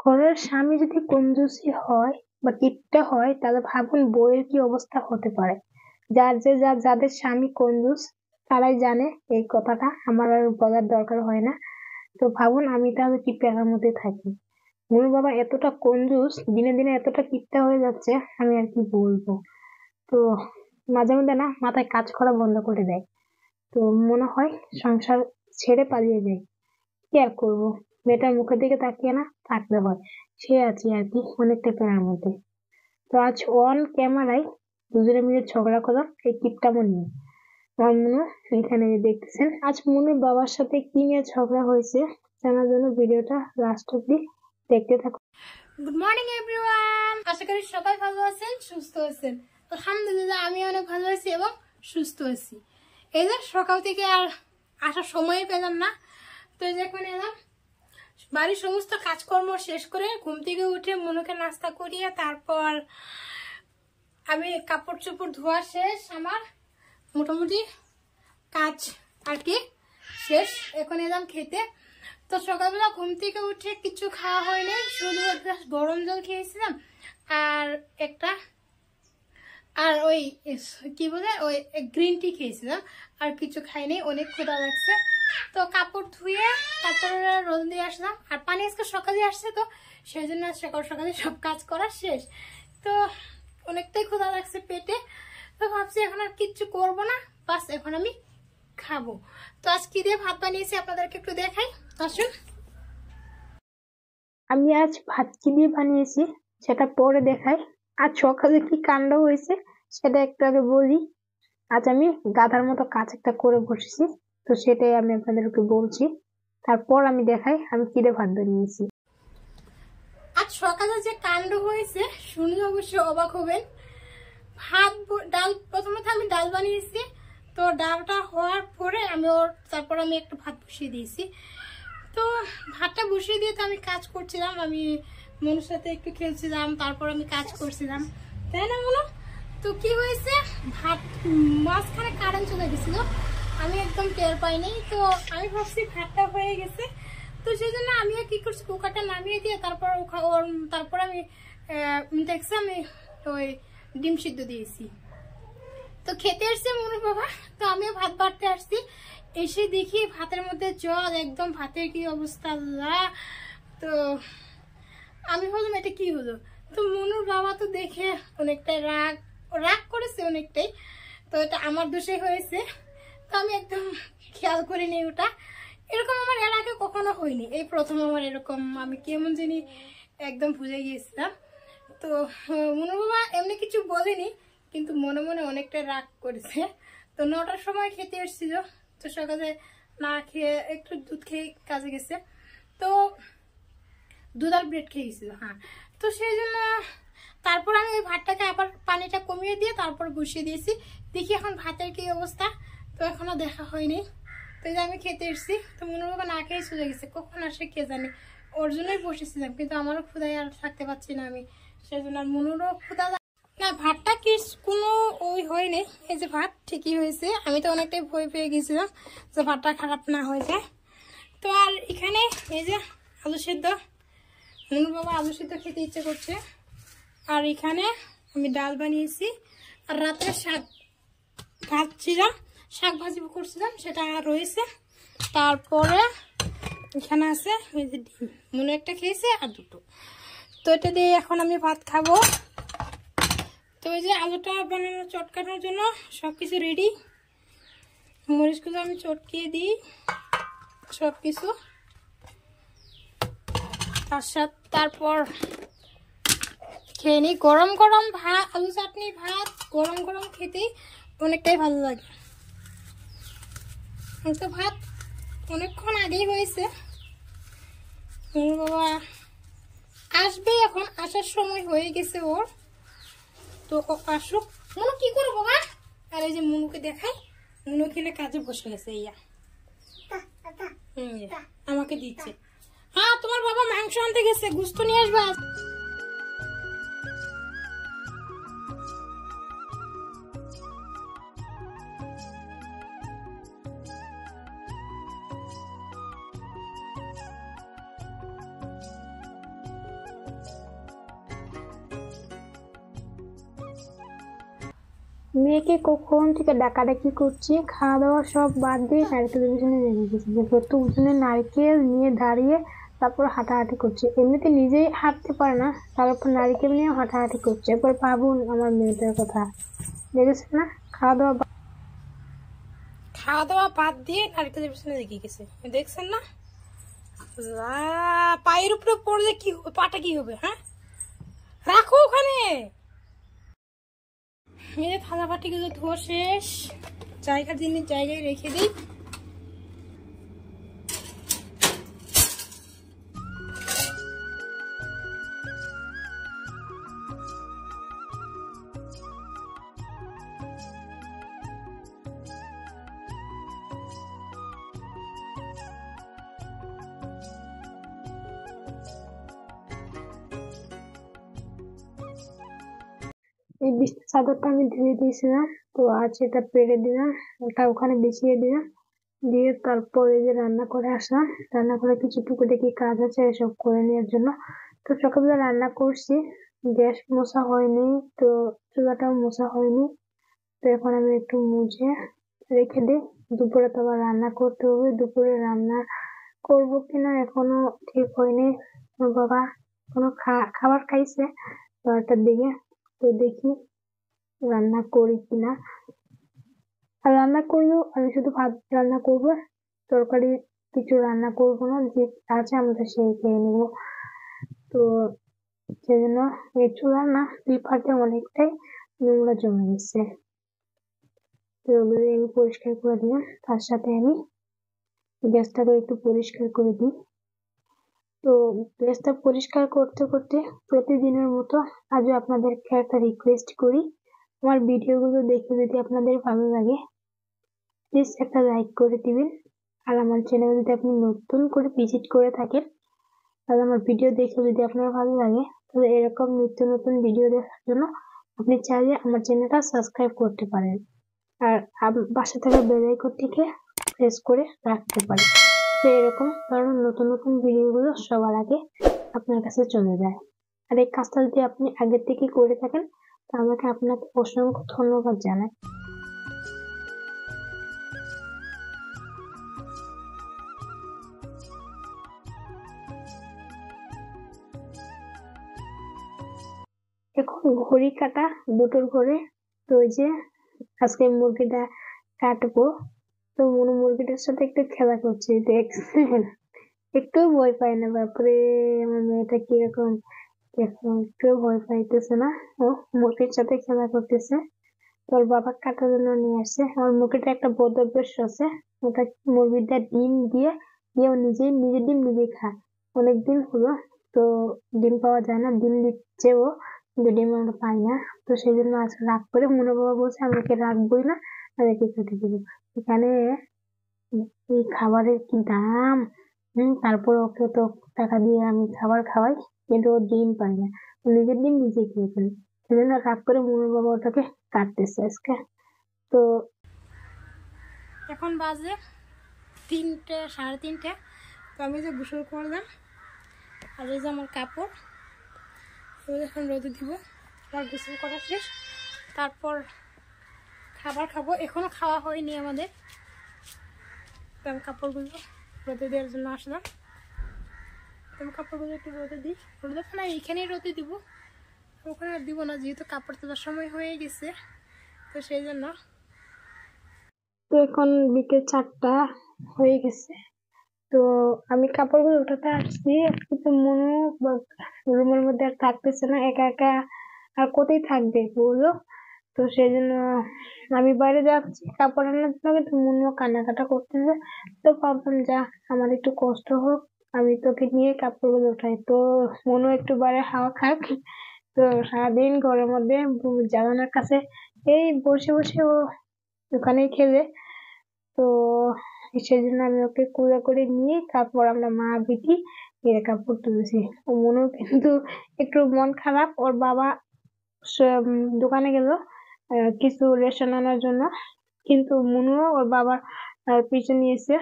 ঘরের স্বামী যদি কঞ্জুসি হয় বা কিপটা হয় তাহলে ভাবুন বউয়ের কি অবস্থা হতে পারে। যাদের স্বামী কঞ্জুস তারাই জানে এই কথাটা, আমার আর বলার দরকার হয় না। তো ভাবুন আমি তাহলে কি প্যারার মধ্যে থাকি। মনুর বাবা এতটা কঞ্জুস, দিনে দিনে এতটা কিপটা হয়ে যাচ্ছে, আমি আর কি বলবো। তো মাঝে মধ্যে না মাথায় কাজ করা বন্ধ করে দেয়। তো মনে হয় সংসার ছেড়ে পালিয়ে যাই। কি আর করবো, মেয়েটার মুখের দিকে তাকিয়ে না থাকতে হয়। সে আছি আর কি অনেকটা প্যারার মধ্যে। তো আজ অন ক্যামেরায় দুজনে মিলে ঝগড়া করলাম এই কিপটামো নিয়ে। আমার মনু এখানে দেখতেছেন। আজ মনুর বাবার সাথে কি নিয়ে ঝগড়া হয়েছে জানার জন্য ভিডিওটা লাস্ট অব্দি দেখতে থাকুন। গুড মর্নিং এভরিওয়ান, আশা করি সবাই ভালো আছেন, সুস্থ আছেন। আলহামদুলিল্লাহ আমি অনেক ভালো আছি এবং সুস্থ আছি। এই যে সকাল থেকে আর আসার সময় পেলাম না, তো এখন এলাম। বাড়ির সমস্ত কাজকর্ম শেষ করে ঘুম থেকে উঠে মনুকে নাস্তা করিয়ে তারপর আমি কাপড় চোপড় ধোয়া শেষ, আমার মোটামুটি কাজ আর কি শেষ। এখন এলাম খেতে। তো সকালবেলা ঘুম থেকে উঠে কিছু খাওয়া হয়নি, শুধু এক গ্লাস গরম জল খেয়েছিলাম আর ওই কি বলে ওই গ্রিন টি খেয়েছিলাম, আর কিছু খাইনি, অনেক ক্ষুধা লাগছে। তো কাপড় ধুয়ে তারপরে রোদ দিয়ে আসলাম, আর পানি আজকে সকালে আসছে, তো সেই জন্য সকাল সকালে সব কাজ করা শেষ। তো অনেকটাই ক্ষুধা লাগছে পেটে, তো ভাবছি এখন আর কিচ্ছু করবো না, বাস এখন আমি খাবো। তো আজ কি দিয়ে ভাত বানিয়েছি আপনাদেরকে একটু দেখাই, আসুন। আমি আজ ভাত কি দিয়ে বানিয়েছি সেটা পরে দেখাই। আজ সকালে কি কাণ্ড হয়েছে সেটা একটু আগে বলি। আজ আমি গাধার মতো কাজ একটা করে বসেছি, তো সেটাই আমি আপনাদেরকে বলছি। তারপর আমি দেখাই আমি কি দিয়ে ভাত বানিয়েছি। আজ সকালে যে কাণ্ড হয়েছে শুনে অবশ্যই অবাক হবেন। ডাল, প্রথমত আমি ডাল বানিয়েছি, তো ডালটা হওয়ার পরে তারপর আমি একটা ভাত বসিয়ে দিয়েছি। তো ভাতটা বসিয়ে দিয়ে তো আমি কাজ করছিলাম, আমি মনুর সাথে একটু খেলছিলাম, তারপর আমি কাজ করছিলাম, তাই না মনু? তো কি হয়েছে, ভাত মাঝখানে কারেন্ট চলে গেছিল, আমি একদম টের পাইনি। তো আমি ভাবছি ভাতটা হয়ে গেছে, তো সেই জন্য আমিও কি করছি, কুকারটা নামিয়ে দিয়ে তারপর আমি দেখছি আমি ওই ডিম সিদ্ধ দিয়েছি। তো খেতে আসছে মনুর বাবা, তো আমিও ভাত বাড়তে আসছি, এসে দেখি ভাতের মধ্যে জল, একদম ভাতের কি অবস্থা আল্লাহ। তো আমি বললাম এটা কি হলো, তো মনুর বাবা তো দেখে অনেকটাই রাগ করেছে অনেকটাই, তো এটা আমার দোষে হয়েছে। তো আমি একদম খেয়াল করিনি ওটা, এরকম আমার এর আগে কখনো হয়নি, এই প্রথম আমার এরকম, আমি কেমন জানি একদম ভুলে গিয়েছিলাম। তো মনুর বাবা এমনি কিছু বলেনি, কিন্তু মনে মনে অনেকটা রাগ করেছে। তো 9টার সময় খেতে এসেছিল, তো সকালে না খেয়ে একটু দুধ খেয়ে কাজে গেছে, তো দুধ আর ব্রেড খেয়ে গেছিল। হ্যাঁ, তো সেই জন্য তারপর আমি ওই ভাতটাকে আবার পানিটা কমিয়ে দিয়ে তারপর বসিয়ে দিয়েছি। দেখি এখন ভাতের কি অবস্থা, তো এখনো দেখা হয়নি। তো এই যে আমি খেতে এসেছি, তো মনুর বাবা না খেয়ে চলে গেছে, কখন আসে কে জানে, ওর জন্যই বসেছিলাম, কিন্তু আমারও ক্ষুধায় আর থাকতে পারছি না আমি, সেই জন্য আর মনুরও ক্ষুধা না। ভাতটা কি কোনো ওই হয়নি, এই যে ভাত ঠিকই হয়েছে, আমি তো অনেকটাই ভয় পেয়ে গেছিলাম যে ভাতটা খারাপ না হয়ে যায়। তো আর এখানে এই যে আলু সেদ্ধ, মনুর বাবা আলু সেদ্ধ খেতে ইচ্ছে করছে, আর এখানে আমি ডাল বানিয়েছি, আর রাতে শাক ভাজছিলাম, শাক ভাজি করছিলাম, সেটা রয়েছে। তারপরে এখানে আছে ওই যে ডিম, মনু একটা খেয়েছে আর দুটো, তো এটা দিয়ে এখন আমি ভাত খাবো। তো ওই যে আলুটা বানানো চটকানোর জন্য সবকিছু রেডি, মরিচগুলো আমি চটকিয়ে দিই সবকিছু, তারপর খেয়ে নিই। গরম গরম ভাত, আলু চাটনি ভাত গরম গরম খেতেই অনেকটাই ভালো লাগে। তো ভাত অনেকক্ষণ আগেই হয়েছে, বাবা আসবে, এখন আসার সময় হয়ে গেছে ওর, তো আসুক। মনু কি করো বাবা, আর এই যে মনুকে দেখাই, মনু এখানে কাজে বসে গেছে, ইয়া আমাকে দিচ্ছে। হ্যাঁ, তোমার বাবা মাংস আনতে গেছে, গুস্ত নিয়ে আসবা। মেয়েকে কখন থেকে ডাকাডাকি করছি, খাওয়া দাওয়া সব বাদ দিয়ে নারকেলের পিছনে লেগে গেছে। যত ওজনের নারকেল নিয়ে দাঁড়িয়ে তারপর হাঁটাহাঁটি করছে। এমনিতে নিজেই হাঁটতে পারে না, তার উপর নারকেল নিয়ে হাঁটাহাঁটি করছে। এরপর ভাবুন আমার মেয়েটার কথা, দেখেছেন না? খাওয়া দাওয়া বাদ দিয়ে নারকেলের পিছনে লেগে গেছে, দেখছেন না? পায়ের উপরে পড়লে কি হবে, পাটা কি হবে? হ্যাঁ, রাখো ওখানে। এই যে থালা বাটিগুলো ধোয়া শেষ, জায়গা জিনিস জায়গায় রেখে দিই। এই বিছনা চাদরটা আমি ধুয়ে দিয়েছিলাম, তো আজ এটা পেরে দিলাম, ওটা ওখানে বিছিয়ে দিলাম। দিয়ে তারপর এই যে রান্না করে আসলাম। রান্না করে কিছু টুকিটাকি কাজ আছে এসব করে নেওয়ার জন্য। তো সকালবেলা রান্না করছি, গ্যাস মোছা হয়নি, তো চুলাটাও মোছা হয়নি। তো এখন আমি একটু মুছে রেখে দিই। দুপুরে তো আবার রান্না করতে হবে, দুপুরে রান্না করবো কিনা এখনো ঠিক হয়নি। ওর বাবা কোনো খাবার খাইছে 12টার দিকে, তো দেখি রান্না করি কিনা। আর রান্না করলেও আমি শুধু ভাত রান্না করবো, তরকারি কিছু রান্না করবো না, যে আছে আমরা সেই খেয়ে নেবো। তো সেজন্য এই চুলা না লিফাতে অনেকটাই নোংরা জমে গেছে, তো ওগুলো আমি পরিষ্কার করে দিলাম। তার সাথে আমি গ্যাসটাকে একটু পরিষ্কার করে দিই। তো গ্যাসটা পরিষ্কার করতে করতে প্রতিদিনের মতো আজও আপনাদেরকে একটা রিকোয়েস্ট করি, আমার ভিডিওগুলো দেখে যদি আপনাদের ভালো লাগে প্লিজ একটা লাইক করে দিবেন। আর আমার চ্যানেল যদি আপনি নতুন করে ভিজিট করে থাকেন, তাহলে আমার ভিডিও দেখে যদি আপনার ভালো লাগে, তাহলে এরকম নিত্য নতুন ভিডিও দেখার জন্য আপনি চাইলে আমার চ্যানেলটা সাবস্ক্রাইব করতে পারেন। আর পাশে থাকা বেল আইকনটিকে প্রেস করে রাখতে পারেন, তো এরকম ধরুন নতুন নতুন ভিডিওগুলো সবার আগে আপনার কাছে চলে যায়। আর এই কাজটা যদি আপনি আগে থেকে করে থাকেন, তাহলে আপনাকে অসংখ্য ধন্যবাদ জানাই। এখন ঘড়ি কাটা 2টোর ঘরে। তো ওই যে আজকে মুরগিটা কাটবো, তো মুরগিটার সাথে একটু খেলা করছি, দেখছেন? একটু ভয় পায় না, বাপরে আমার মেয়েটা কিরকম, এখন একটু ভয় পাইতেছে না। ও মুরগির সাথে খেলা করতেছে। তোর বাবা কাটার জন্য নিয়ে আসছে। আমার মুরগিটা একটা বদ অভ্যাস আছে, ওটা মুরগিটা ডিম দিয়ে ও নিজের ডিম নিজেই খায়। অনেকদিন হলো, তো ডিম পাওয়া যায় না, ডিম দিচ্ছে ও, কিন্তু ডিম আমরা পাই না। তো সেই জন্য আজকে রাগ করে মনে বাবা বলছে আমাকে রাখবোই না, আমি কি কেটে দিব। এখানে এই খাবারের কি দাম! তারপর ওকে তো টাকা দিয়ে আমি খাবার খাওয়াই, কিন্তু ও ডিম পায় না, ও নিজের ডিম নিজে খেয়ে ফেলে। সেজন্য রাগ করে মনুর বাবা ওটাকে কাটতেছে আজকে। তো এখন বাজে 3টে, 3:30। তো আমি যে গোসল করলাম, আর এই যে আমার কাপড়, এগুলো এখন রোদে দিব। আর গোসল করা শেষ, তারপর খাবার খাবো। এখনো খাওয়া হয়নি আমাদের। তো আমি কাপড়গুলো রোদে দেওয়ার জন্য আসলাম। তো আমি কাপড়গুলো একটু রোদে দিই, রোদে না এইখানেই রোদে দিব, ওখানে আর দিব না, যেহেতু কাপড় তোলার সময় হয়ে গেছে, তো সেই জন্য। তো এখন বিকেল 4টা হয়ে গেছে। তো আমি কাপড়গুলো উঠাতে আসছি, কিন্তু মনু রুমের মধ্যে আর থাকতেছে না, একা একা আর কোথায় থাকবে বললো। তো সেই জন্য আমি বাইরে যাচ্ছি কাপড় আনার জন্য, কিন্তু মনু কান্নাকাটা করতেছে। তো ভাবলাম যা, আমার একটু কষ্ট হোক, আমি তোকে নিয়ে কাপড়গুলো উঠাই। তো মনু একটু বাইরে হাওয়া খাক। তো সারাদিন ঘরের মধ্যে জানালার কাছে এই বসে বসে ও ওখানেই খেলে। তো সেই জন্য আমি ওকে কুড়ে করে নিয়ে তারপর আমরা মা বিটি এর কাপড় তুলেছি। ও মনেও কিন্তু একটু মন খারাপ, ওর বাবা দোকানে গেল কিছু রেশন আনার জন্য, কিন্তু মনুও ওর বাবার পিছু নিয়েছে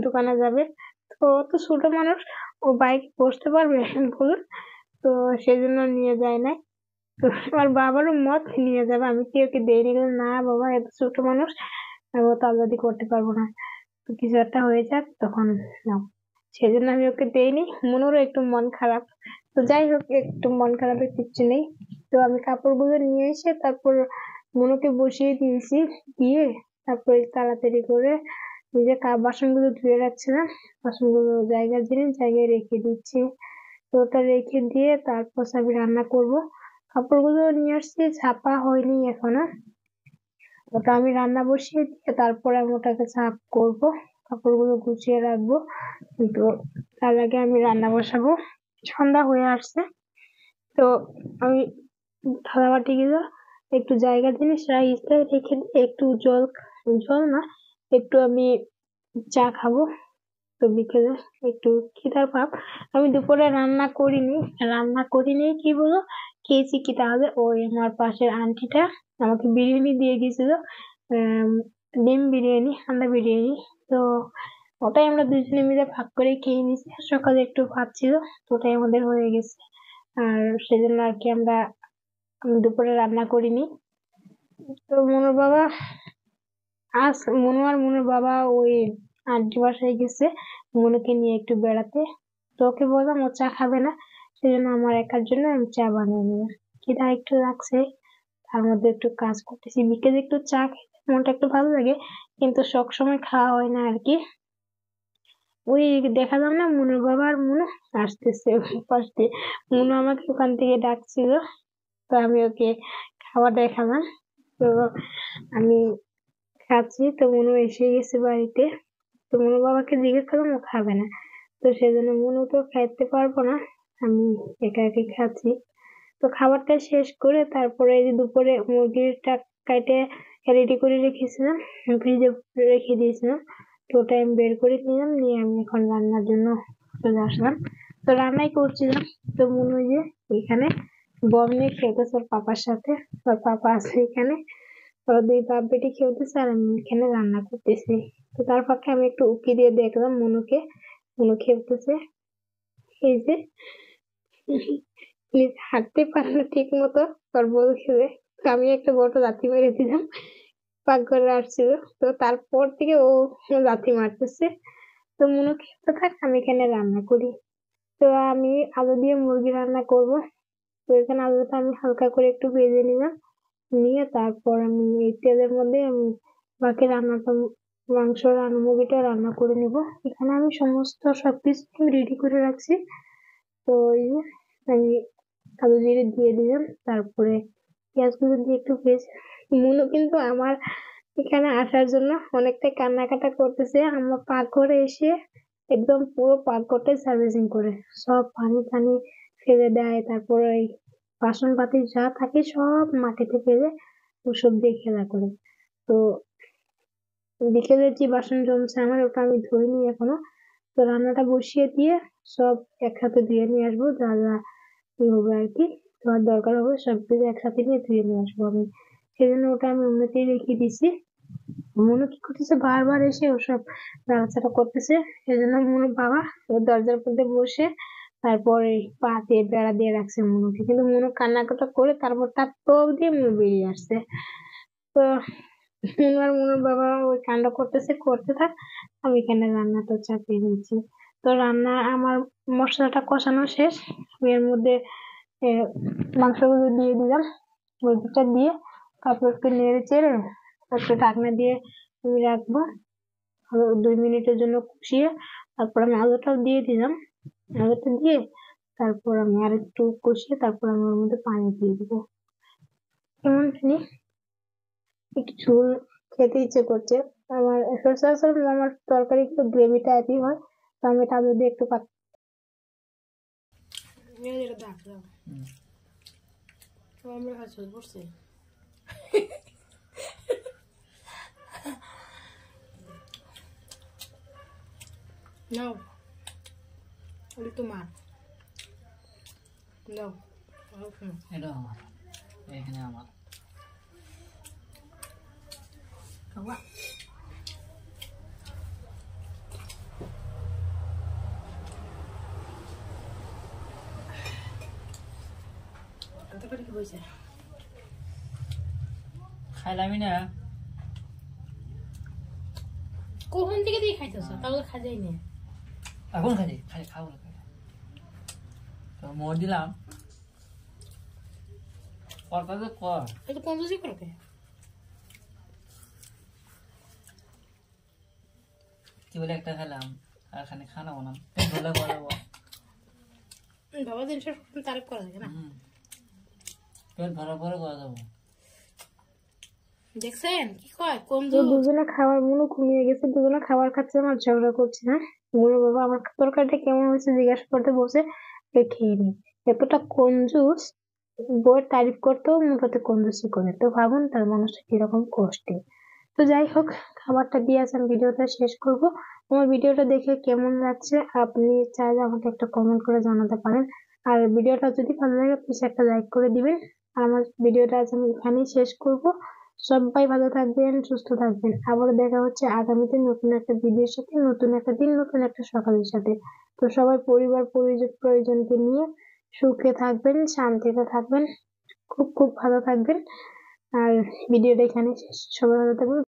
দোকানে যাবে। তো ও তো ছোট মানুষ, ও বাইক বসতে পারবে বলুন, তো সেজন্য নিয়ে যায় না। তো আমার বাবারও মত নিয়ে যাবে, আমি কি ওকে দেইনি? বললাম, না বাবা, এত ছোট মানুষ, আমি ও তো আজাদি করতে পারবো না, তো কিছু একটা হয়ে যাক তখন নাও। সেজন্য আমি ওকে দেইনি। মনেরও একটু মন খারাপ। তো যাই হোক, একটু মন খারাপের কিচ্ছু নেই। তো আমি কাপড়গুলো নিয়ে এসে তারপর মনুকে বসিয়ে দিয়েছি, দিয়ে তারপরে তাড়াতাড়ি করে নিজে বাসনগুলো ধুয়ে রাখছিলাম, বাসনগুলো জায়গার জিনিস জায়গায় রেখে দিচ্ছি। তো ওটা রেখে দিয়ে তারপর আমি রান্না করব। কাপড়গুলো নিয়ে আসছি, ছাপা হয়নি এখনো। ওটা আমি রান্না বসিয়ে দিয়ে তারপরে আমি ওটাকে সাফ করব, কাপড়গুলো গুছিয়ে রাখবো। কিন্তু তার আগে আমি রান্না বসাবো। সন্ধ্যা হয়ে আসছে, তো আমি থালাবাটি গুলো একটু জায়গার জিনিস রেখে দিয়ে একটু জল, জল না, একটু আমি চা খাবো। তো বিকেলে একটু খিদার ভাব। আমি দুপুরে রান্না করিনি কি বলো, খেয়েছি কি তাহলে? ওই আমার পাশের আন্টিটা আমাকে বিরিয়ানি দিয়ে গেছিল, আহ ডিম বিরিয়ানি, আন্ডা বিরিয়ানি। তো ওটাই আমরা দুজনে মিলে ভাগ করে খেয়ে নিছি। সকালে একটু ভাত ছিল, তো ওটাই আমাদের হয়ে গেছে। আর সেজন্য আর কি আমি দুপুরে রান্না করিনি। তো মনুর বাবা মনুর বাবা ওই আন্টি বাসায় গেছে মনুকে নিয়ে একটু বেড়াতে। তো ওকে বললাম ও চা খাবে না, সেজন্য আমার একার জন্য আমি চা বানিয়ে নিলাম। খিদা একটু লাগছে, তার মধ্যে একটু কাজ করতেছি। বিকেলে একটু চা খেতে মনটা একটু ভালো লাগে, কিন্তু সব সময় খাওয়া হয় না আর কি। ওই দেখালাম না মনুর বাবা আর মনু আসতেছে পাশ দিয়ে, মনু আমাকে ওখান থেকে ডাকছিল, তো আমি ওকে খাওয়া দেখালাম। তো আমি খাচ্ছি, তো মনু এসে গেছে বাড়িতে। তো মনু বাবাকে জিজ্ঞেস করলাম, ও খাবে না, তো সেজন্য মনু তো খাইতে পারবো না, আমি একা একা খাচ্ছি। তো খাবারটা শেষ করে তারপরে এই যে দুপুরে মুরগিটা কেটে রেডি করে রেখেছিলাম, ফ্রিজে রেখে দিয়েছিলাম। তো ওটা আমি বের করে নিলাম, নিয়ে আমি এখন রান্নার জন্য চলে আসলাম। তো রান্নাই করছিলাম, তো মনে হয় যে এখানে বম নিয়ে খেলতেছে ওর পাপার সাথে। ওর পাপা আছে এখানে, ওরা দুই বাপ বেটি খেলতেছে আর আমি এখানে রান্না করতেছি। তো তার ফাঁকে আমি একটু উকি দিয়ে দেখলাম মনু খেলতেছে। এই যে প্লিজ হাঁটতে পারে না ঠিক মতো, ওর বল খেলে। তো আমি একটা বড় লাথি মেরে দিলাম, পাকঘরে আসছিল। তো তারপর থেকে ও লাথি মারতেছে। তো মনু খেলতে থাক, আমি এখানে রান্না করি। তো আমি আলু দিয়ে মুরগি রান্না করব। তো এখানে আলুটা আমি হালকা করে একটু ভেজে নিলাম, নিয়ে তারপর আমি এই তেলের মধ্যে আমি বাকি রান্নাটা, মুরগিটা রান্না করে নিব। এখানে আমি সমস্ত সবকিছু রেডি করে রাখছি। তো এই যে আমি আলু জিরে দিয়ে দিলাম, তারপরে পেঁয়াজগুলো দিয়ে একটু ভেজে। মনু কিন্তু আমার এখানে আসার জন্য অনেকটাই কান্নাকাটা করতেছে। আমার পাকঘরে এসে একদম পুরো পাকঘরটাই সার্ভিসিং করে, সব পানি টানি ফেলে দেয়, তারপরে ওই বাসন পাতি যা থাকে সব মাটিতে ফেলে ওসব দিয়ে খেলা করে। তো বিকেলে যে বাসন জমছে আমার, ওটা আমি ধুইনি এখনো। তো রান্নাটা বসিয়ে দিয়ে সব একসাথে ধুয়ে নিয়ে আসবো, যা যা ই হবে আর কি, তোমার দরকার হবে সবকিছু একসাথে নিয়ে ধুয়ে নিয়ে আসবো আমি। সেজন্য ওটা আমি অন্যতেই রেখে দিছি। মনু কি করতেছে, বারবার এসে ওসব নাড়াচাড়া করতেছে। সেজন্য মনুর বাবা ওই দরজার মধ্যে বসে তারপরে পা দিয়ে বেড়া দিয়ে রাখছে মনুকে। কিন্তু মনু কান্নাকাটা করে তারপর তার টোপ দিয়ে মনু বেরিয়ে আসছে। তো মনুর বাবা ওই কাণ্ড করতে থাক, আমি এখানে রান্নাটা চাপিয়ে দিচ্ছি। তো রান্না আমার মশলাটা কষানো শেষ, আমি এর মধ্যে মাংসগুলো দিয়ে দিলাম, মুরগিটা দিয়ে তারপর একটু নেড়ে চেড়ে একটু ঢাকনা দিয়ে আমি রাখবো। আরো 2 মিনিটের জন্য কষিয়ে তারপর আমি আলুটাও দিয়ে দিলাম। আলুটা দিয়ে তারপর আমি আর একটু কষিয়ে তারপর আমি ওর মধ্যে পানি দিয়ে দিবো। কেমন জানি একটু ঝোল খেতে ইচ্ছে করছে আমার। সচরাচর আমার তরকারি একটু গ্রেভি টাইপই হয়, তো আমি এটা আলু দিয়ে একটু নাও, ওটা তোমার নাও। এটা আমার, এখানে আমার খাওয়া করে কি বলছে খাইলামই না কখন থেকে দিয়ে খাইতেছ তাহলে খাজাই নি এখন খাই খাই খাবো না তো মোর দিলাম কথা তো কর একটু কঞ্জুসি করবে কি বলে একটা খেলাম আর খানে খানা বানাম ভোলা করাবো বাবা জিনিসের তারিফ করা যায় না পেট ভরা ভরে করা যাবো দেখছেন কি কয় তো কঞ্জুস দুজনে খাবার মনে কমিয়ে গেছে, দুজনে খাবার খাচ্ছে, আমার ঝগড়া করছে। হ্যাঁ, বলো বাবা আমার তরকারিটা কেমন হয়েছে জিজ্ঞাসা করতে বসে খেয়ে নি। এতটা কঞ্জুস, বউয়ের তারিফ করতেও মুখতে কঞ্জুসি করে। তো ভাবুন তার মানুষটা কিরকম কষ্টে। তো যাই হোক, খাবারটা দিয়ে আমি ভিডিওটা শেষ করব। আমার ভিডিওটা দেখে কেমন লাগছে আপনি চাইলে আমাকে একটা কমেন্ট করে জানাতে পারেন। আর ভিডিওটা যদি ভালো লাগে প্লিজ একটা লাইক করে দিবেন। আর আমার ভিডিওটা আজ আমি এখানেই শেষ করব। সবাই ভালো থাকবেন, সুস্থ থাকবেন। আবারও দেখা হচ্ছে আগামীতে নতুন একটা ভিডিওর সাথে, নতুন একটা দিন, নতুন একটা সকালের সাথে। তো সবাই পরিবার পরিজনকে নিয়ে সুখে থাকবেন, শান্তিতে থাকবেন, খুব খুব ভালো থাকবেন। আর ভিডিওটা এখানে শেষ। সবাই ভালো থাকবেন।